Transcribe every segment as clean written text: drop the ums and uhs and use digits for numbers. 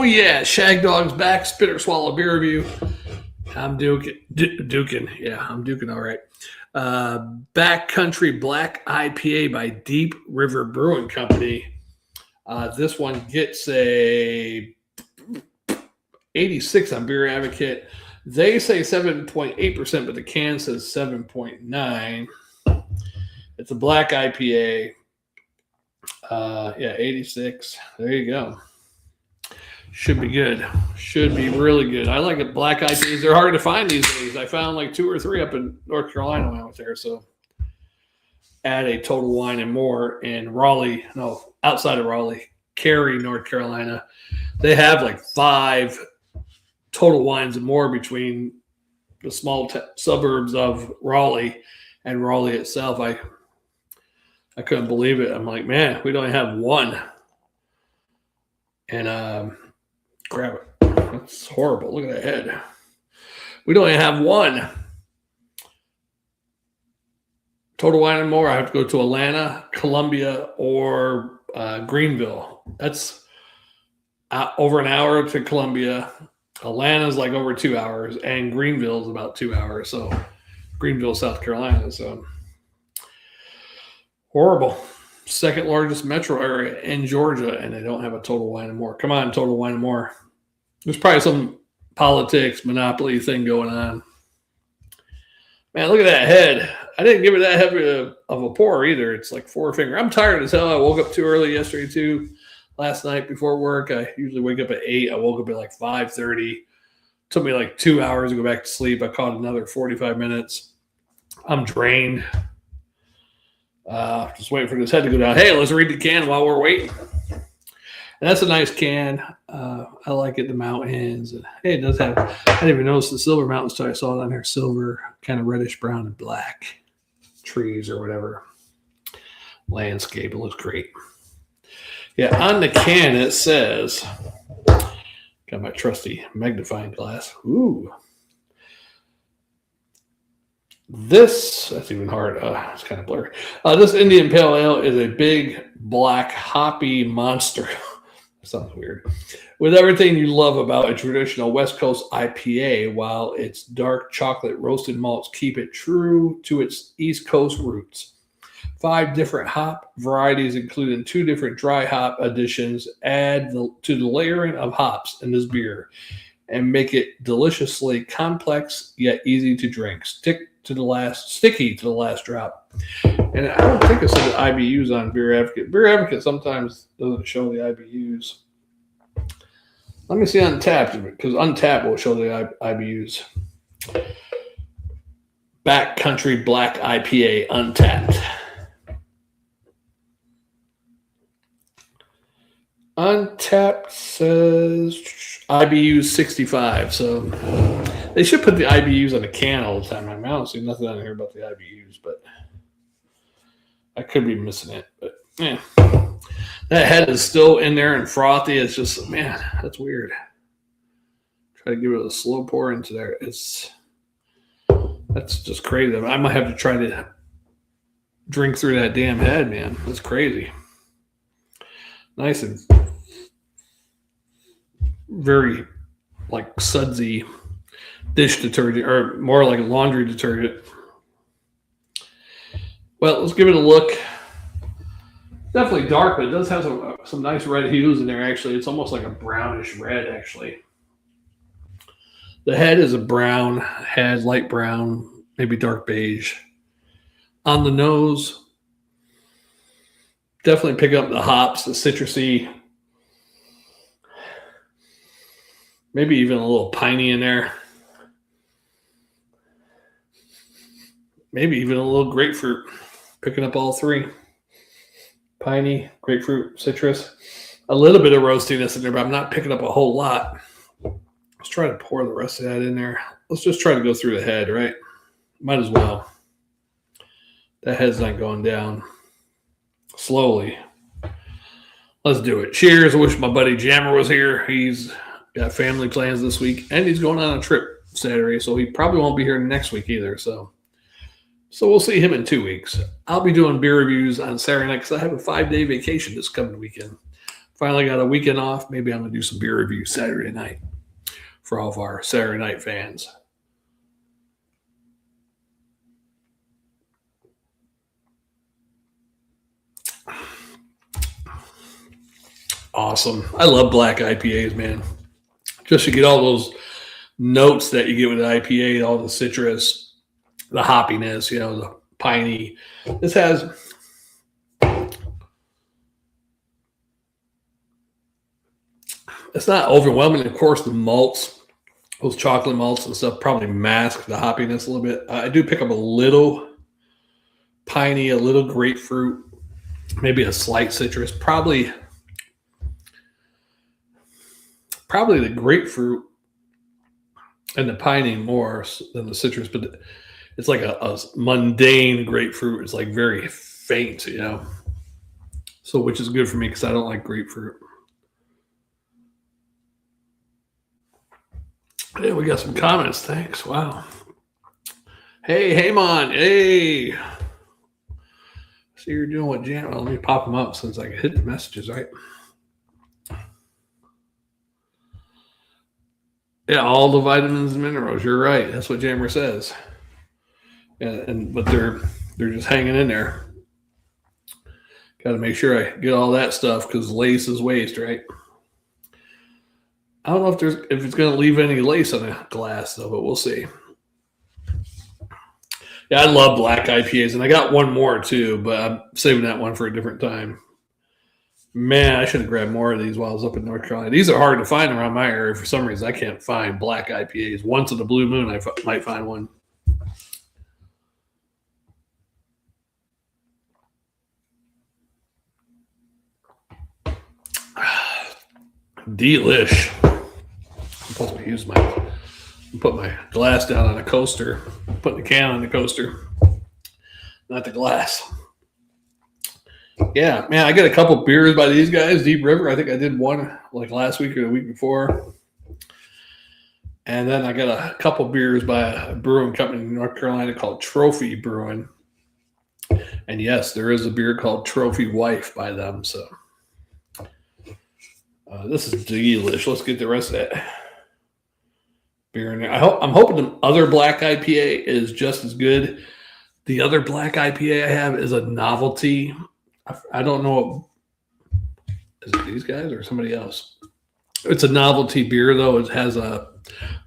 yeah, Shagdog's back, Spitter Swallow beer review. I'm duking. Yeah, I'm duking all right. Backcountry Black IPA by Deep River Brewing Company. This one gets a 86 on Beer Advocate. They say 7.8%, but the can says 7.9. It's a black IPA. 86. There you go. Should be good. Should be really good. I like it. Black IPAs. They're hard to find these days. I found like 2 or 3 up in North Carolina when I was there. So at a Total Wine and More in Raleigh, no, outside of Raleigh, Cary, North Carolina. They have like 5 Total Wines and More between the small suburbs of Raleigh and Raleigh itself. I couldn't believe it. I'm like, man, we don't have one. And grab it. That's horrible. Look at that head. We don't even have one. Total Wine and More, I have to go to Atlanta, Columbia, or Greenville. That's over an hour to Columbia. Atlanta's like over 2 hours, and Greenville is about 2 hours. So Greenville, South Carolina. So horrible. Second largest metro area in Georgia, and they don't have a Total Wine and More. Come on, Total Wine and More. There's probably some politics, monopoly thing going on. Man, look at that head. I didn't give it that heavy of a pour either. It's like 4-finger. I'm tired as hell. I woke up too early yesterday too. Last night before work, I usually wake up at 8. I woke up at like 5:30. Took me like 2 hours to go back to sleep. I caught another 45 minutes. I'm drained. Just waiting for this head to go down. Hey, let's read the can while we're waiting. And that's a nice can. I like it, the mountains. And, hey, it does have, I didn't even notice the silver mountains until I saw it on there. Silver, kind of reddish brown and black trees or whatever. Landscape, it looks great. Yeah, on the can it says, got my trusty magnifying glass. Ooh. That's even hard. It's kind of blurry. This Indian Pale Ale is a big, black, hoppy monster. That sounds weird. With everything you love about a traditional West Coast IPA, while its dark chocolate roasted malts keep it true to its East Coast roots. 5 different hop varieties, including 2 different dry hop additions, add to the layering of hops in this beer and make it deliciously complex yet easy to drink. Sticky to the last drop. And I don't think it said the IBUs on Beer Advocate. Beer Advocate sometimes doesn't show the IBUs. Let me see Untapped, because Untapped will show the IBUs. Backcountry Black IPA Untapped. Untapped says IBUs 65, so they should put the IBUs on the can all the time. I don't see nothing on here about the IBUs, but I could be missing it. But yeah, that head is still in there and frothy. It's just, man, that's weird. Try to give it a slow pour into there. That's just crazy. I might have to try to drink through that damn head, man. That's crazy. Nice and very like sudsy dish detergent, or more like a laundry detergent. Well, let's give it a look. Definitely dark, but it does have some nice red hues in there, actually. It's almost like a brownish red, actually. The head is a brown head, light brown, maybe dark beige. On the nose, definitely pick up the hops, the citrusy, maybe even a little piney in there. Maybe even a little grapefruit. Picking up all 3. Piney, grapefruit, citrus. A little bit of roastiness in there, but I'm not picking up a whole lot. Let's try to pour the rest of that in there. Let's just try to go through the head, right? Might as well. That head's not going down. Slowly. Let's do it. Cheers. I wish my buddy Jammer was here. He's got family plans this week, and he's going on a trip Saturday, so he probably won't be here next week either. So we'll see him in 2 weeks. I'll be doing beer reviews on Saturday night because I have a 5-day vacation this coming weekend. finally got a weekend off. Maybe I'm going to do some beer reviews Saturday night for all of our Saturday night fans. Awesome. I love black IPAs, man. Just to get all those notes that you get with the IPA, all the citrus, the hoppiness, the piney. This has it's not overwhelming. Of course, the malts, those chocolate malts and stuff probably mask the hoppiness a little bit. I do pick up a little piney, a little grapefruit, maybe a slight citrus, probably the grapefruit and the piney more than the citrus, but it's like a mundane grapefruit. It's like very faint, so which is good for me because I don't like grapefruit. Hey, we got some comments. Thanks. Wow. Hey, Haymon. Hey. See, you're doing what jam. Well, let me pop them up since I can hit the messages, right? Yeah, all the vitamins and minerals. You're right. That's what Jammer says. But they're just hanging in there. Got to make sure I get all that stuff because lace is waste, right? I don't know if it's going to leave any lace on a glass though, but we'll see. Yeah, I love black IPAs, and I got one more too, but I'm saving that one for a different time. Man, I should have grabbed more of these while I was up in North Carolina. These are hard to find around my area. For some reason, I can't find black IPAs. Once in a blue moon, I might find one. Delish. I'm supposed to put my glass down on a coaster. Put the can on the coaster, not the glass. Yeah, man, I got a couple beers by these guys, Deep River. I think I did one like last week or the week before. And then I got a couple beers by a brewing company in North Carolina called Trophy Brewing. And yes, there is a beer called Trophy Wife by them. So this is delish. Let's get the rest of that beer in there. I'm hoping the other black IPA is just as good. The other black IPA I have is a novelty. I don't know. Is it these guys or somebody else? It's a novelty beer, though. It has a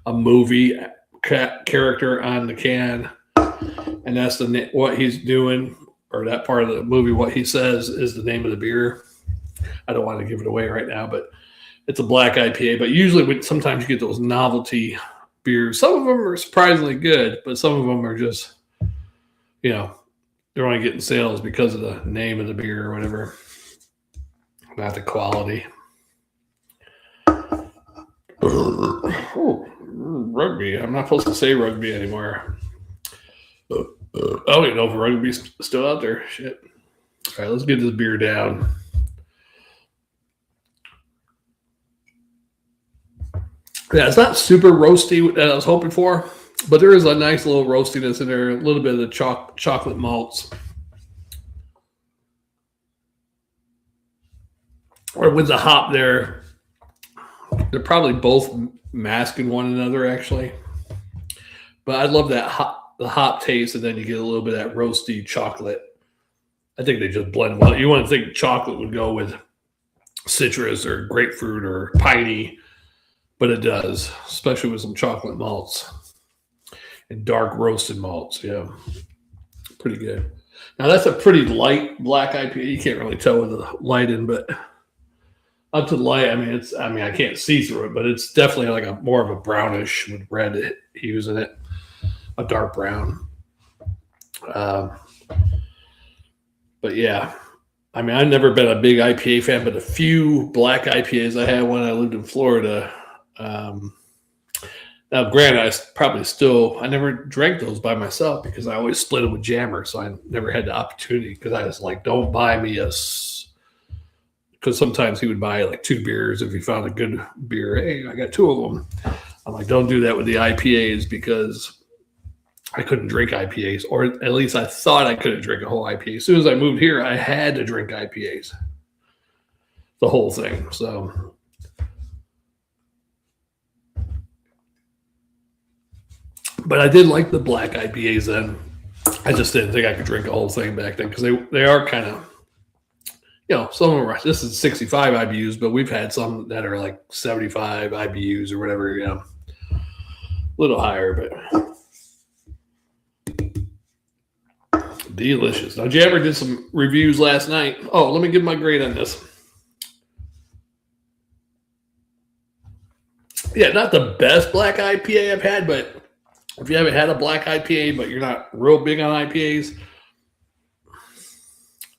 movie character on the can, and that's what he's doing, or that part of the movie. What he says is the name of the beer. I don't want to give it away right now, but it's a black IPA. But usually, sometimes you get those novelty beers. Some of them are surprisingly good, but some of them are just, they're only getting sales because of the name of the beer or whatever, not the quality. Oh, rugby. I'm not supposed to say rugby anymore. I don't even know if rugby's still out there. Shit. All right, let's get this beer down. Yeah, it's not super roasty that I was hoping for, but there is a nice little roastiness in there, a little bit of the chocolate malts. Or with the hop there, they're probably both masking one another, actually. But I love that the hop taste, and then you get a little bit of that roasty chocolate. I think they just blend well. You want to think chocolate would go with citrus or grapefruit or piney, but it does, especially with some chocolate malts and dark roasted malts. Yeah, pretty good. Now that's a pretty light black IPA. You can't really tell with the light in, but up to the light, I can't see through it, but it's definitely like more of a brownish with red hues in it, a dark brown. But yeah, I've never been a big IPA fan, but a few black IPAs I had when I lived in Florida. Now, granted, I never drank those by myself because I always split them with Jammer, so I never had the opportunity because I was like, don't buy me because sometimes he would buy like 2 beers if he found a good beer. Hey, I got 2 of them. I'm like, don't do that with the IPAs because I couldn't drink IPAs, or at least I thought I couldn't drink a whole IPA. As soon as I moved here, I had to drink IPAs. the whole thing. So but I did like the black IPAs then. I just didn't think I could drink a whole thing back then because they are kind of, some of them are, this is 65 IBUs, but we've had some that are like 75 IBUs or whatever, a little higher, but delicious. Now, Jabber did some reviews last night. Oh, let me give my grade on this. Yeah, not the best black IPA I've had, but if you haven't had a black IPA, but you're not real big on IPAs,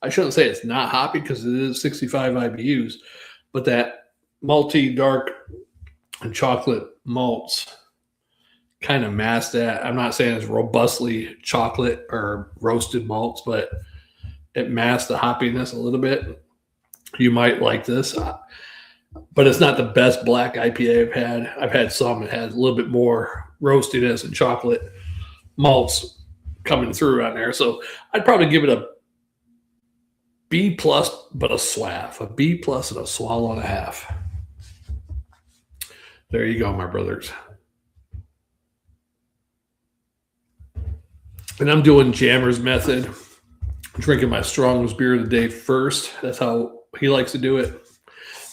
I shouldn't say it's not hoppy because it is 65 IBUs, but that malty, dark, and chocolate malts kind of mask that. I'm not saying it's robustly chocolate or roasted malts, but it masks the hoppiness a little bit. You might like this, but it's not the best black IPA I've had. I've had some that has a little bit more roastiness and chocolate malts coming through on there. So I'd probably give it a B plus, but a swaff. A B plus and a swallow and a half. There you go, my brothers. And I'm doing Jammer's method. I'm drinking my strongest beer of the day first. That's how he likes to do it.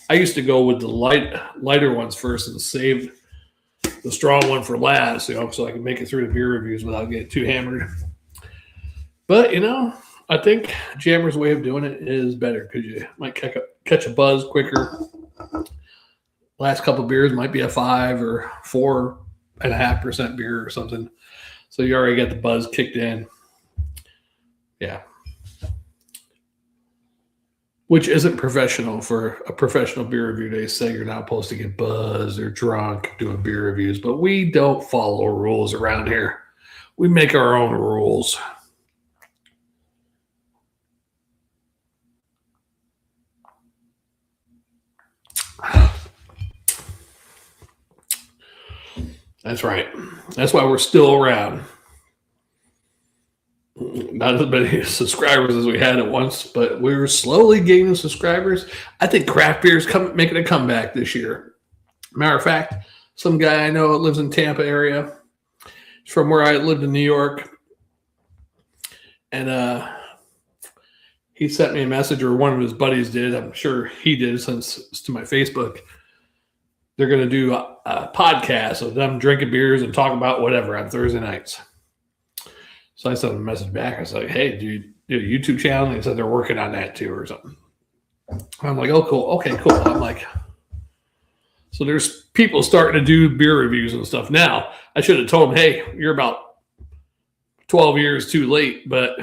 I used to go with the lighter ones first and save the strong one for last, so I can make it through the beer reviews without getting too hammered. But, I think Jammer's way of doing it is better because you might catch a buzz quicker. Last couple of beers might be a 5 or 4.5% beer or something. So you already got the buzz kicked in. Yeah. Which isn't professional for a professional beer review. They say you're not supposed to get buzzed or drunk doing beer reviews, but we don't follow rules around here. We make our own rules. That's right. That's why we're still around. Not as many subscribers as we had at once, but we're slowly gaining subscribers. I think craft beer is making a comeback this year. Matter of fact, some guy I know lives in Tampa area, from where I lived in New York, and he sent me a message, or one of his buddies did. I'm sure he did, since it's to my Facebook. They're going to do a podcast of them drinking beers and talking about whatever on Thursday nights. So I sent him a message back. I was like, hey, do you do a YouTube channel? And he said they're working on that too or something. I'm like, oh, cool. Okay, cool. I'm like, so there's people starting to do beer reviews and stuff. Now, I should have told him, hey, you're about 12 years too late. But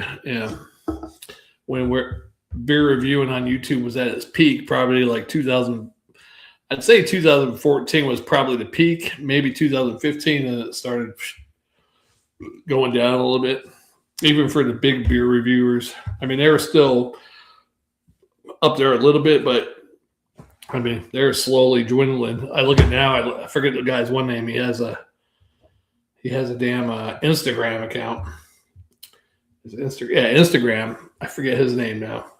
when we're beer reviewing on YouTube was at its peak, probably like 2000. I'd say 2014 was probably the peak, maybe 2015, and it started going down a little bit, even for the big beer reviewers. I mean, they were still up there a little bit, but I mean, they're slowly dwindling. I look at now, I forget the guy's one name. He has a damn Instagram account. Instagram. I forget his name now.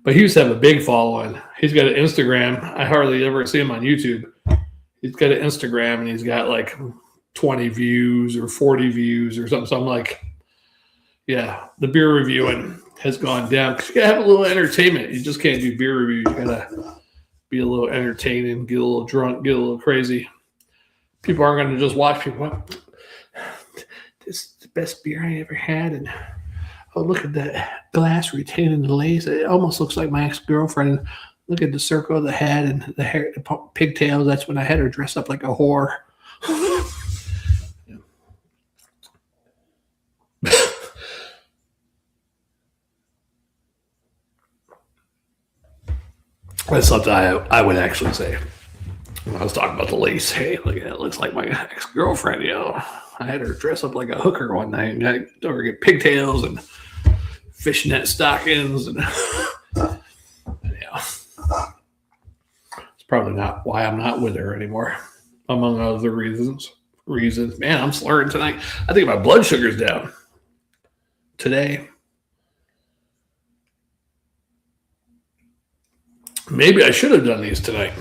But he used to have a big following. He's got an Instagram. I hardly ever see him on YouTube. He's got an Instagram, and he's got like 20 views or 40 views or something. So I'm like, yeah, the beer reviewing has gone down. Because you got to have a little entertainment. You just can't do beer reviews. You got to be a little entertaining, get a little drunk, get a little crazy. People aren't going to just watch people. Well, this is the best beer I ever had. And oh, look at that glass retaining the lace. It almost looks like my ex-girlfriend. Look at the circle of the head and the hair, the pigtails. That's when I had her dress up like a whore. That's something I would actually say. When I was talking about the lace, hey, look at it. It looks like my ex-girlfriend, I had her dress up like a hooker one night and got her get pigtails and fishnet stockings, and it's probably not why I'm not with her anymore, among other reasons. Man, I'm slurring tonight. I think my blood sugar's down today. Maybe I should have done these tonight.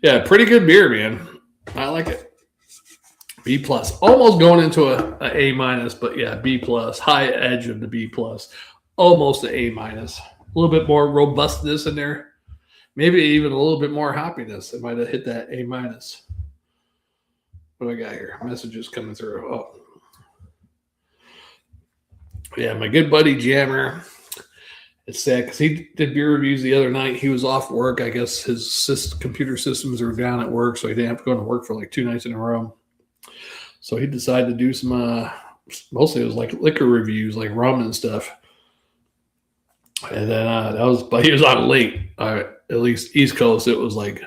Yeah, pretty good beer, man. I like it. B plus, almost going into a A minus, but yeah, B plus, high edge of the B plus, almost an A minus. A little bit more robustness in there, maybe even a little bit more hoppiness. It might have hit that A minus. What do I got here? Messages coming through. Oh, yeah, my good buddy Jammer. It's sad because he did beer reviews the other night. He was off work. I guess his computer systems are down at work, so he didn't have to go to work for like 2 nights in a row. So he decided to do some, mostly it was like liquor reviews, like rum and stuff. And then but he was on late, at least East Coast. It was like,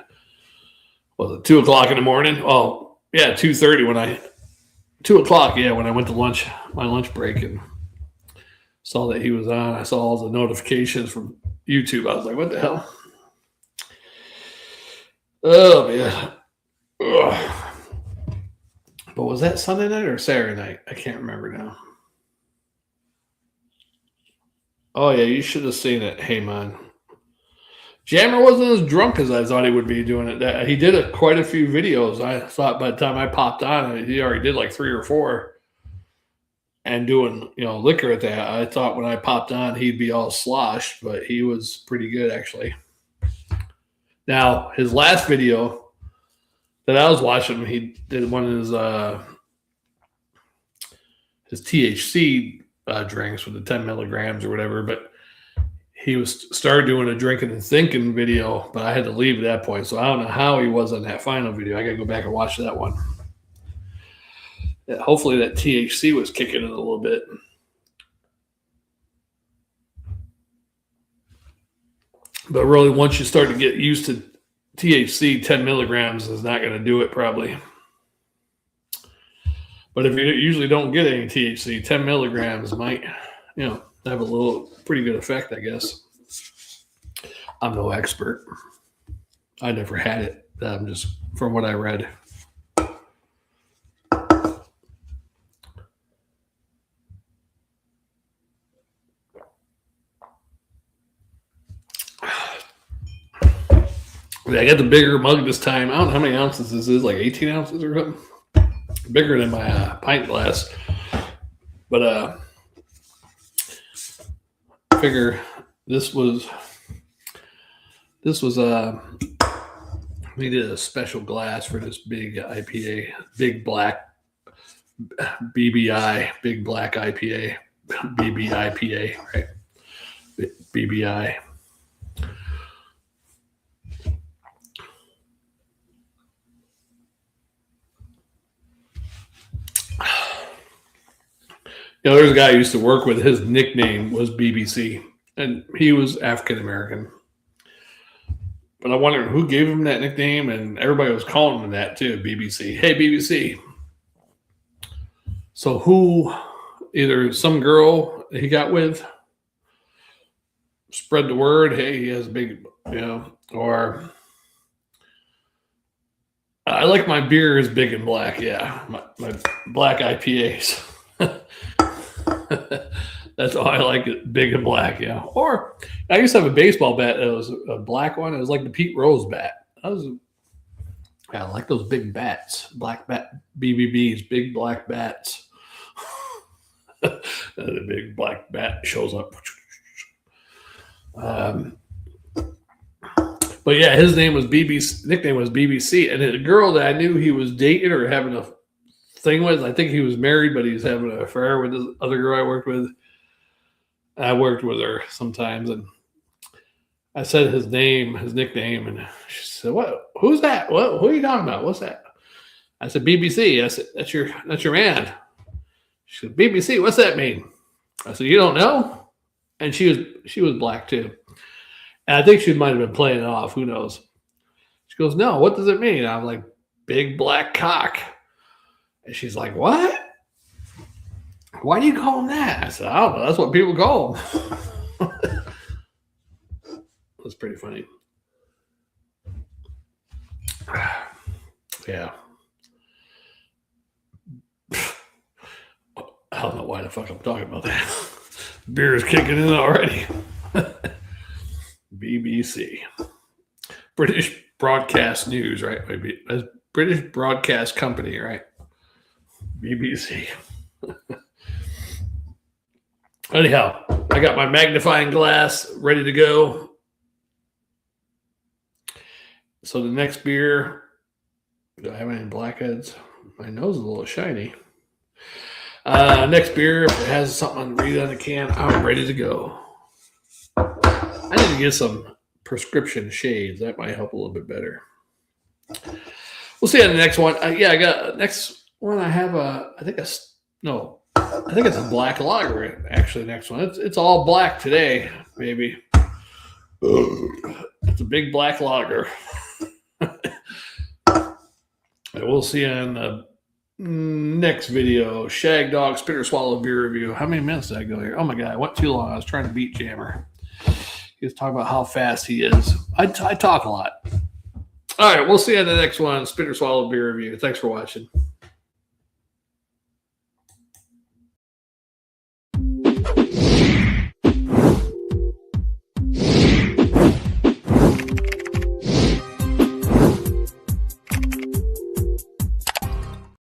was it 2 o'clock in the morning? Oh, yeah, 2:30 2 o'clock, yeah, when I went to lunch, my lunch break, and saw that he was on. I saw all the notifications from YouTube. I was like, what the hell? Oh, man. Ugh. But was that Sunday night or Saturday night? I can't remember now. Oh, yeah, you should have seen it. Hey, man. Jammer wasn't as drunk as I thought he would be doing it. He did quite a few videos. I thought by the time I popped on, he already did like 3 or 4. And doing, liquor at that. I thought when I popped on, he'd be all sloshed, but he was pretty good, actually. Now, his last video that I was watching, he did one of his THC drinks with the 10 milligrams or whatever, but he started doing a drinking and thinking video, but I had to leave at that point, so I don't know how he was on that final video. I got to go back and watch that one. Yeah, hopefully that THC was kicking in a little bit. But really, once you start to get used to THC, 10 milligrams is not going to do it probably. But if you usually don't get any THC, 10 milligrams might, have a little pretty good effect, I guess. I'm no expert. I never had it. Just from what I read. I got the bigger mug this time. I don't know how many ounces this is, like 18 ounces or something. Bigger than my pint glass. But I figure this was we did a special glass for this big IPA, big black BBI, big black IPA, BBIPA, right? BBI. There's a guy I used to work with. His nickname was BBC, and he was African American. But I wondered who gave him that nickname, and everybody was calling him that too, BBC. Hey, BBC. So who, either some girl he got with, spread the word, hey, he has big, or I like my beer is big and black, yeah, my black IPAs. That's all I like it, big and black, yeah. Or I used to have a baseball bat that was a black one. It was like the Pete Rose bat. I like those big bats, black bat BBBs, big black bats. The big black bat shows up. But yeah, his name was BBC. Nickname was BBC, and the girl that I knew he was dating or having a thing with, I think he was married, but he was having an affair with this other girl I worked with. I worked with her sometimes, and I said his nickname, and she said, "What? Who's that? What? Who are you talking about? What's that?" I said, "BBC." I said, "That's your man." She said, "BBC. What's that mean?" I said, "You don't know?" And she was black too, and I think she might have been playing it off. Who knows? She goes, "No. What does it mean?" I'm like, "Big black cock." And she's like, "What? Why do you call him that?" I said, "I don't know. That's what people call him." That's pretty funny. Yeah. I don't know why the fuck I'm talking about that. Beer is kicking in already. BBC. British Broadcast News, right? Maybe British Broadcast Company, right? BBC. Anyhow, I got my magnifying glass ready to go. So the next beer, do I have any blackheads? My nose is a little shiny. Next beer, if it has something read on the can, I'm ready to go. I need to get some prescription shades. That might help a little bit better. We'll see on the next one. I got next one. I have I think it's a black lager. Actually, next one. It's all black today, baby. It's a big black lager. And we'll see on the next video. Shagdog Spitter Swallow beer review. How many minutes did I go here? Oh my god, I went too long. I was trying to beat Jammer. He was talking about how fast he is. I talk a lot. All right, we'll see you on the next one. Spitter Swallow beer review. Thanks for watching.